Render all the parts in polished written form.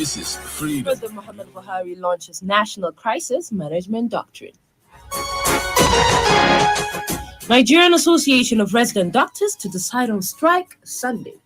This is freedom. President Muhammad Buhari launches National Crisis Management Doctrine. Nigerian Association of Resident Doctors to decide on strike Sunday.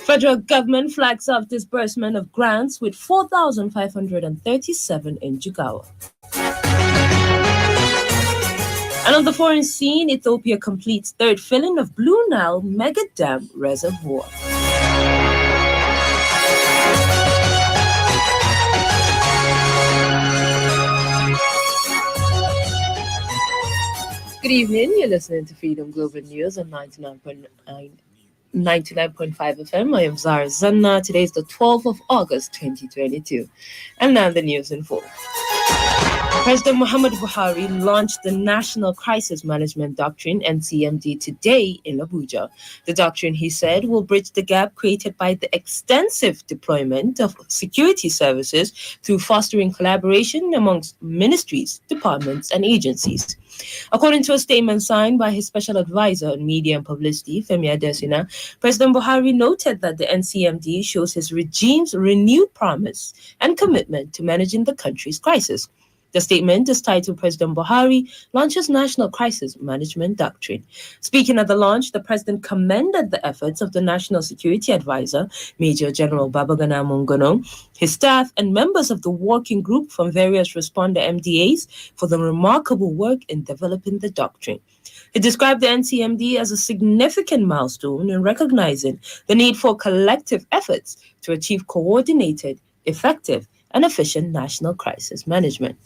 Federal government flags off disbursement of grants with 4,537 in Jigawa. And on the foreign scene, Ethiopia completes third filling of Blue Nile Mega Dam Reservoir. Good evening. You're listening to Freedom Global News on 99.5 FM. I am Zahra Zanna. Today is the 12th of August, 2022. And now the news in full. President Muhammad Buhari launched the National Crisis Management Doctrine, NCMD, today in Abuja. The doctrine, he said, will bridge the gap created by the extensive deployment of security services through fostering collaboration amongst ministries, departments, and agencies. According to a statement signed by his special advisor on media and publicity, Femi Adesina, President Buhari noted that the NCMD shows his regime's renewed promise and commitment to managing the country's crisis. The statement is titled President Buhari Launches National Crisis Management Doctrine. Speaking at the launch, the president commended the efforts of the National Security Advisor, Major General Babagana Mongono, his staff, and members of the working group from various responder MDAs for the remarkable work in developing the doctrine. He described the NCMD as a significant milestone in recognizing the need for collective efforts to achieve coordinated, effective, and efficient national crisis management.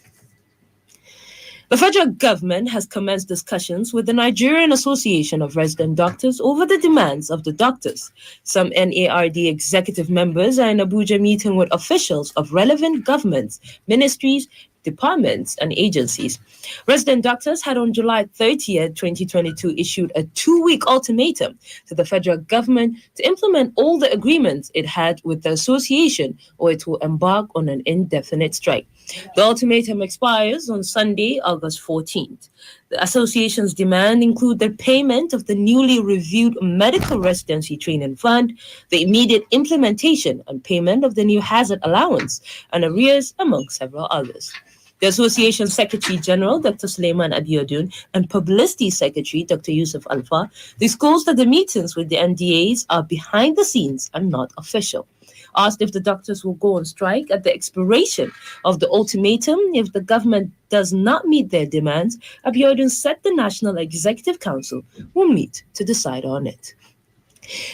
The federal government has commenced discussions with the Nigerian Association of Resident Doctors over the demands of the doctors. Some NARD executive members are in Abuja meeting with officials of relevant governments, ministries, departments, and agencies. Resident doctors had on July 30th, 2022, issued a 2-week ultimatum to the federal government to implement all the agreements it had with the association, or it will embark on an indefinite strike. The ultimatum expires on Sunday, August 14th. The association's demand include the payment of the newly reviewed Medical Residency Training Fund, the immediate implementation and payment of the new hazard allowance, and arrears, among several others. The Association Secretary General, Dr. Suleiman Abiodun, and Publicity Secretary, Dr. Yusuf Alfa, disclosed that the meetings with the NDAs are behind the scenes and not official. Asked if the doctors will go on strike at the expiration of the ultimatum if the government does not meet their demands, Abiodun said the National Executive Council will meet to decide on it.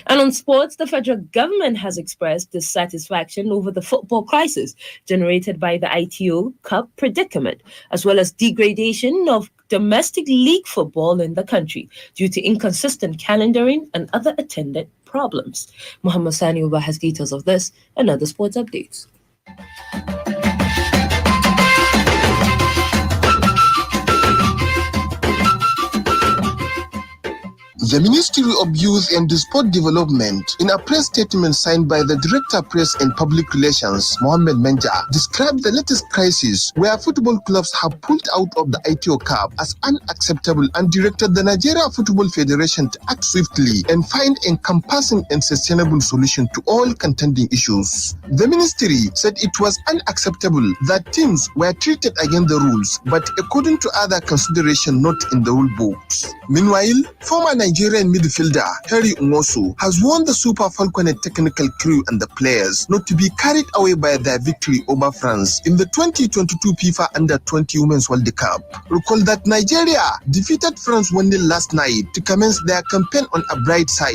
And on sports, the federal government has expressed dissatisfaction over the football crisis generated by the ITO Cup predicament, as well as degradation of domestic league football in the country due to inconsistent calendaring and other attendant problems. Muhammad Sani Uba has details of this and other sports updates. The Ministry of Youth and Sport Development, in a press statement signed by the Director Press and Public Relations, Mohammed Menja, described the latest crisis where football clubs have pulled out of the ITO Cup as unacceptable and directed the Nigeria Football Federation to act swiftly and find encompassing and sustainable solution to all contending issues. The ministry said it was unacceptable that teams were treated against the rules, but according to other consideration not in the rule books. Meanwhile, former Nigerian midfielder Harry Nwosu has warned the Super Falconet technical crew and the players not to be carried away by their victory over France in the 2022 FIFA Under-20 Women's World Cup. Recall that Nigeria defeated France 1-0 last night to commence their campaign on a bright side.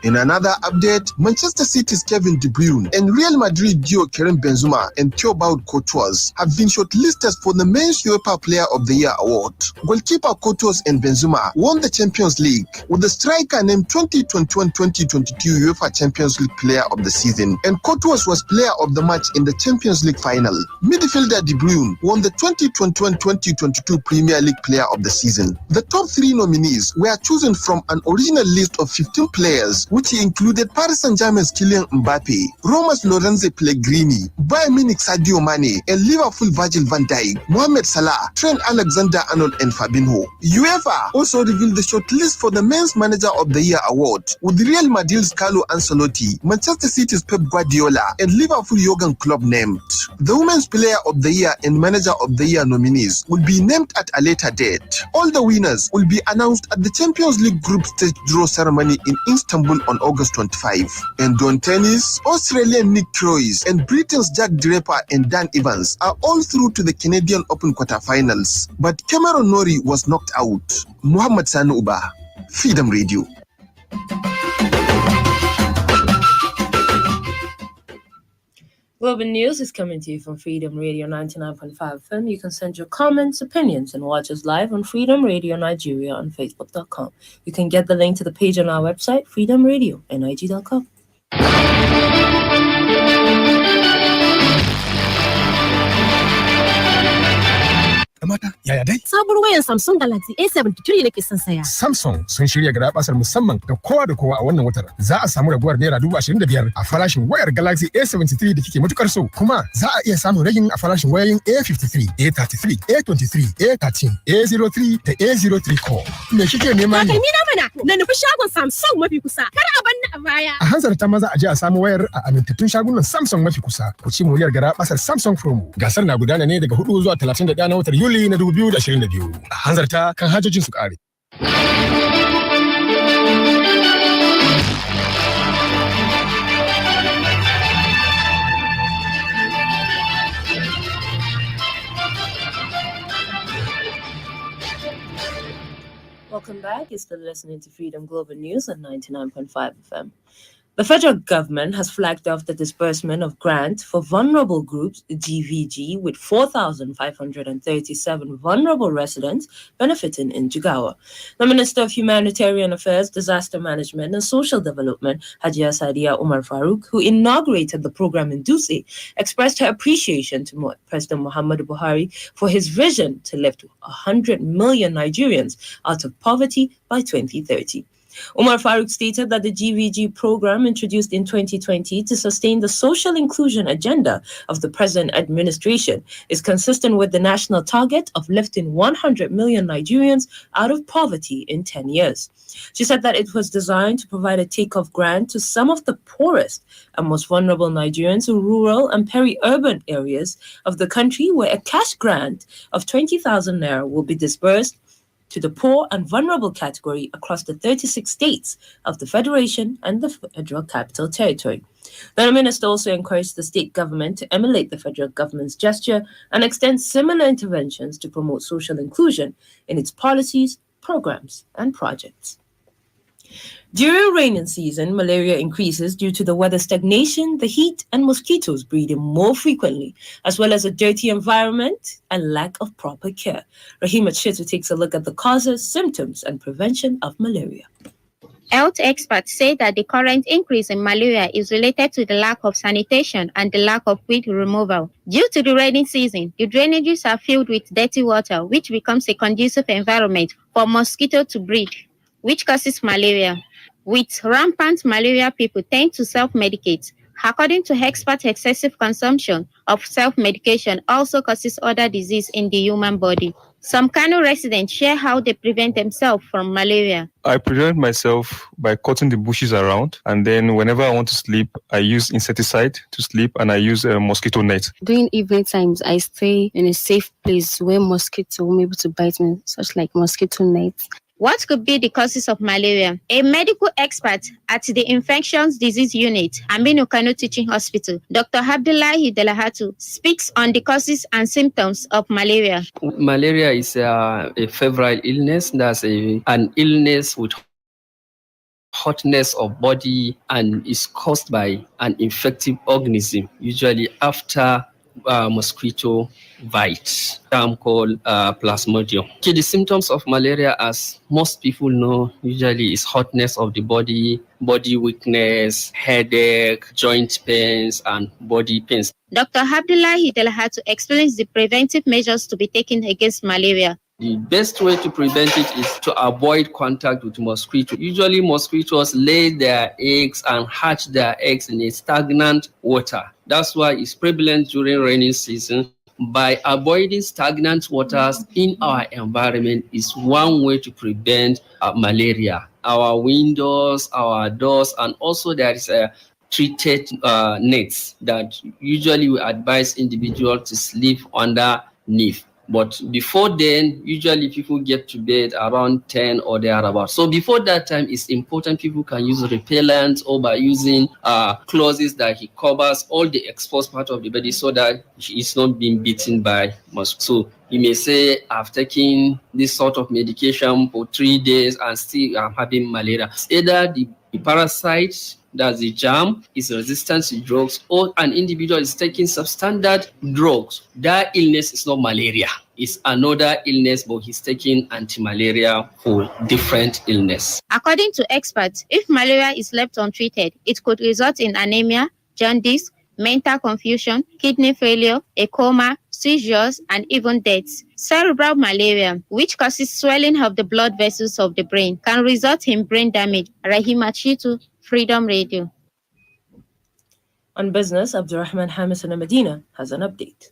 In another update, Manchester City's Kevin De Bruyne and Real Madrid duo Karim Benzema and Thibaut Courtois have been shortlisted for the Men's UEFA Player of the Year award. Goalkeeper Courtois and Benzema won the Champions League, with the striker named 2021-2022 UEFA Champions League Player of the Season, and Courtois was Player of the Match in the Champions League final. Midfielder De Bruyne won the 2021-2022 Premier League Player of the Season. The top 3 nominees were chosen from an original list of 15 players, which included Paris Saint-Germain's Kylian Mbappe, Roma's Lorenzo Pellegrini, Bayern Munich Sadio Mane, and Liverpool Virgil van Dijk, Mohamed Salah, Trent Alexander-Arnold, and Fabinho. UEFA also revealed the shortlist for the Men's Women's Manager of the Year award, with Real Madrid's Carlo Ancelotti, Manchester City's Pep Guardiola, and Liverpool Jurgen Klopp named. The Women's Player of the Year and Manager of the Year nominees will be named at a later date. All the winners will be announced at the Champions League group stage draw ceremony in Istanbul on August 25. And on tennis, Australian Nick Kyrgios and Britain's Jack Draper and Dan Evans are all through to the Canadian Open quarterfinals, but Cameron Norrie was knocked out. Muhammad Sani Uba, Freedom Radio. Global News is coming to you from Freedom Radio 99.5 FM. You can send your comments, opinions, and watch us live on Freedom Radio Nigeria on Facebook.com. You can get the link to the page on our website, freedomradionig.com. Mata, yaya dai? Sabuwar wayar Samsung Galaxy A73 nake son saya. Samsung sun shirya garabasar musamman ga kowa da kowa a wannan watar. Za a samu raguwar naira 25,000 a farashin wayar Galaxy A73 da kike matukar so. Kuma za a iya samun ragin a farashin wayoyin A53, A33, A23, A13, A03 da A03 Core. Me kike nema ne? Takalmi na mana, na nufi shagon Samsung mafi kusa. Kar a banni a baya. A hanzarta maza a je a samu wayar a amintattun shagunan Samsung mafi kusa. Ku ci moriyar garabasar Samsung Promo. Gasar na gudana ne daga 4 zuwa 31 na watan Yuli na 2022. A hanzarta kan hajojin su kare. Welcome back. You're still listening to Freedom Global News on 99.5 FM. The federal government has flagged off the disbursement of grants for vulnerable groups, GVG, with 4,537 vulnerable residents benefiting in Jigawa. The Minister of Humanitarian Affairs, Disaster Management and Social Development, Hajia Sadiya Umar Farooq, who inaugurated the program in Dutse, expressed her appreciation to President Muhammadu Buhari for his vision to lift 100 million Nigerians out of poverty by 2030. Umar Farooq stated that the GVG program introduced in 2020 to sustain the social inclusion agenda of the present administration is consistent with the national target of lifting 100 million Nigerians out of poverty in 10 years. She said that it was designed to provide a take-off grant to some of the poorest and most vulnerable Nigerians in rural and peri-urban areas of the country, where a cash grant of 20,000 naira will be disbursed to the poor and vulnerable category across the 36 states of the Federation and the Federal Capital Territory. The minister also encouraged the state government to emulate the federal government's gesture and extend similar interventions to promote social inclusion in its policies, programs, and projects. During rainy season, malaria increases due to the weather stagnation, the heat, and mosquitoes breeding more frequently, as well as a dirty environment and lack of proper care. Rahima Chitu takes a look at the causes, symptoms, and prevention of malaria. Health experts say that the current increase in malaria is related to the lack of sanitation and the lack of weed removal. Due to the rainy season, the drainages are filled with dirty water, which becomes a conducive environment for mosquitoes to breed, which causes malaria. With rampant malaria, people tend to self-medicate. According to experts, excessive consumption of self-medication also causes other disease in the human body. Some Kano residents share how they prevent themselves from malaria. I prevent myself by cutting the bushes around, and then whenever I want to sleep, I use insecticide to sleep, and I use a mosquito net. During evening times, I stay in a safe place where mosquito won't be able to bite me, such like mosquito nets. What could be the causes of malaria? A medical expert at the Infectious Disease Unit, Aminu Kano Teaching Hospital, Dr. Abdullahi Delahatu, speaks on the causes and symptoms of malaria. Malaria is a febrile illness. That's an illness with hotness of body and is caused by an infective organism, usually after mosquito bite, term called Plasmodium. Okay, the symptoms of malaria, as most people know, usually is hotness of the body weakness, headache, joint pains, and body pains. Dr. Abdullahi Delahatu explains the preventive measures to be taken against malaria. The best way to prevent it is to avoid contact with mosquitoes. Usually mosquitoes lay their eggs and hatch their eggs in a stagnant water. That's why it's prevalent during rainy season. By avoiding stagnant waters in our environment is one way to prevent malaria. Our windows, our doors, and also there is a treated nets that usually we advise individuals to sleep underneath. But before then, usually people get to bed around 10 or thereabout. So before that time, it's important people can use repellent or by using clothes that he covers all the exposed part of the body so that he is not being bitten by mosquito. So you may say, I've taken this sort of medication for 3 days and still I'm having malaria. It's either the parasite, that's the germ, is resistant to drugs, or an individual is taking substandard drugs. That illness is not malaria. It's another illness, but he's taking anti-malaria for different illness. According to experts, if malaria is left untreated, it could result in anemia, jaundice, mental confusion, kidney failure, a coma, seizures, and even deaths. Cerebral malaria, which causes swelling of the blood vessels of the brain, can result in brain damage. Rahima Chitu, Freedom Radio. On business, Abdurrahman Hamis in Medina has an update.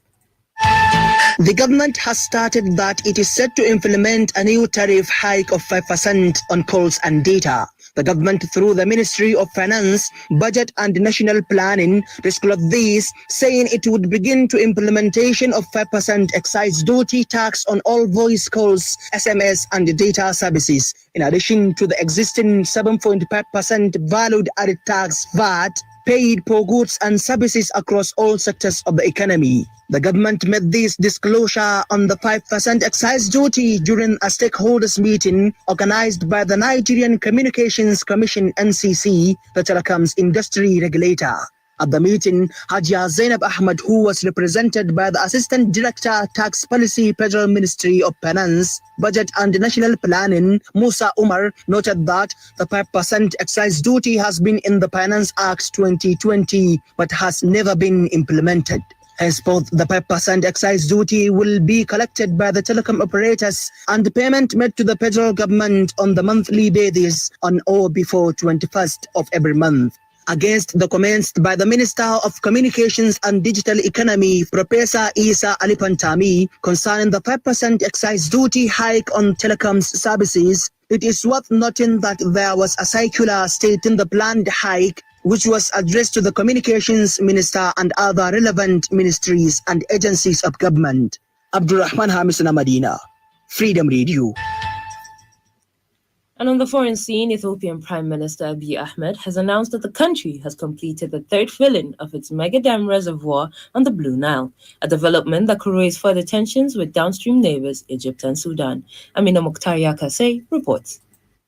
The government has stated that it is set to implement a new tariff hike of 5% on calls and data. The government, through the Ministry of Finance, Budget and National Planning, disclosed this, saying it would begin to implementation of 5% excise duty tax on all voice calls, SMS and data services, in addition to the existing 7.5% valued added tax VAT paid for goods and services across all sectors of the economy. The government made this disclosure on the 5% excise duty during a stakeholders meeting organized by the Nigerian Communications Commission (NCC), the telecoms industry regulator. At the meeting, Hajia Zainab Ahmed, who was represented by the Assistant Director, Tax Policy, Federal Ministry of Finance, Budget and National Planning, Musa Umar, noted that the 5% excise duty has been in the Finance Act 2020 but has never been implemented. Henceforth, the 5% excise duty will be collected by the telecom operators and the payment made to the federal government on the monthly basis on or before 21st of every month. Against the comments by the Minister of Communications and Digital Economy, Professor Isa Alipantami, concerning the 5% excise duty hike on telecoms services, it is worth noting that there was a circular stating the planned hike, which was addressed to the Communications Minister and other relevant ministries and agencies of government. Abdurrahman Hamis Medina, Freedom Radio. And on the foreign scene, Ethiopian Prime Minister Abiy Ahmed has announced that the country has completed the third filling of its mega dam reservoir on the Blue Nile, a development that could raise further tensions with downstream neighbors Egypt and Sudan. Amina Mukhtar Yakase reports.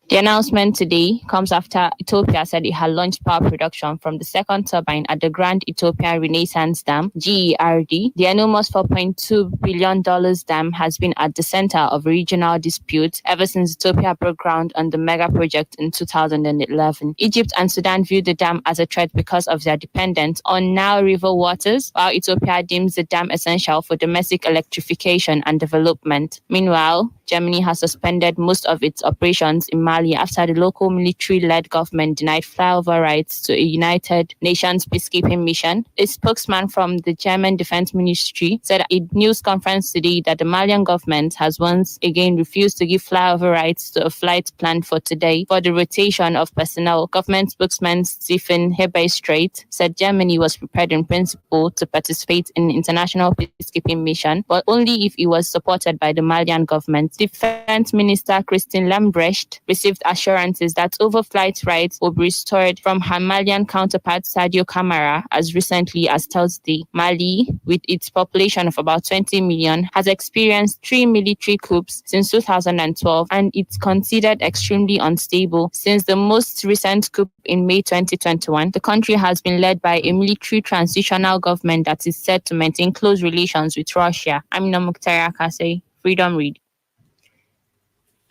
The announcement today comes after Ethiopia said it had launched power production from the second turbine at the Grand Ethiopian Renaissance Dam, GERD. The enormous $4.2 billion dam has been at the center of regional disputes ever since Ethiopia broke ground on the mega project in 2011. Egypt and Sudan view the dam as a threat because of their dependence on Nile River waters, while Ethiopia deems the dam essential for domestic electrification and development. Meanwhile, Germany has suspended most of its operations in Mali after the local military-led government denied flyover rights to a United Nations peacekeeping mission. A spokesman from the German Defense Ministry said at a news conference today that the Malian government has once again refused to give flyover rights to a flight planned for today for the rotation of personnel. Government spokesman Stephen Hebestreit said Germany was prepared in principle to participate in international peacekeeping mission, but only if it was supported by the Malian government. Defense Minister Christine Lambrecht received assurances that overflight rights will be restored from her Malian counterpart Sadio Camara as recently as Thursday. Mali, with its population of about 20 million, has experienced 3 military coups since 2012 and it's considered extremely unstable. Since the most recent coup in May 2021, the country has been led by a military transitional government that is set to maintain close relations with Russia. Amina Mukhtar Akase, Freedom Radio.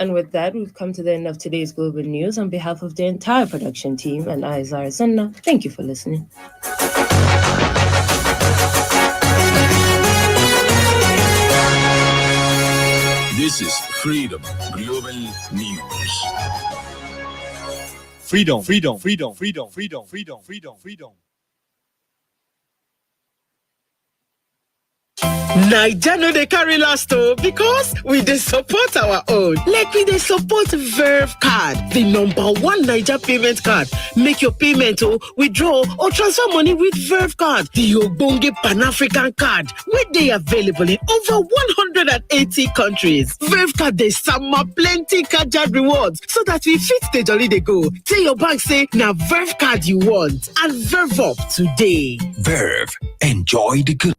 And with that, we've come to the end of today's Global News. On behalf of the entire production team and I, Zahra Zanna, thank you for listening. This is Freedom Global News. Freedom, freedom, freedom, freedom, freedom, freedom, freedom, freedom. Naija no dey carry last because we dey support our own. Like we dey support Verve card, the #1 Naija payment card. Make your payment withdraw or transfer money with Verve card, the ogbonge Pan-African card wey dey available in over 180 countries. Verve card dey sama plenty card rewards so that we fit dey jolly dey go. Tell your bank say na Verve card you want and Verve up today. Verve, enjoy the good.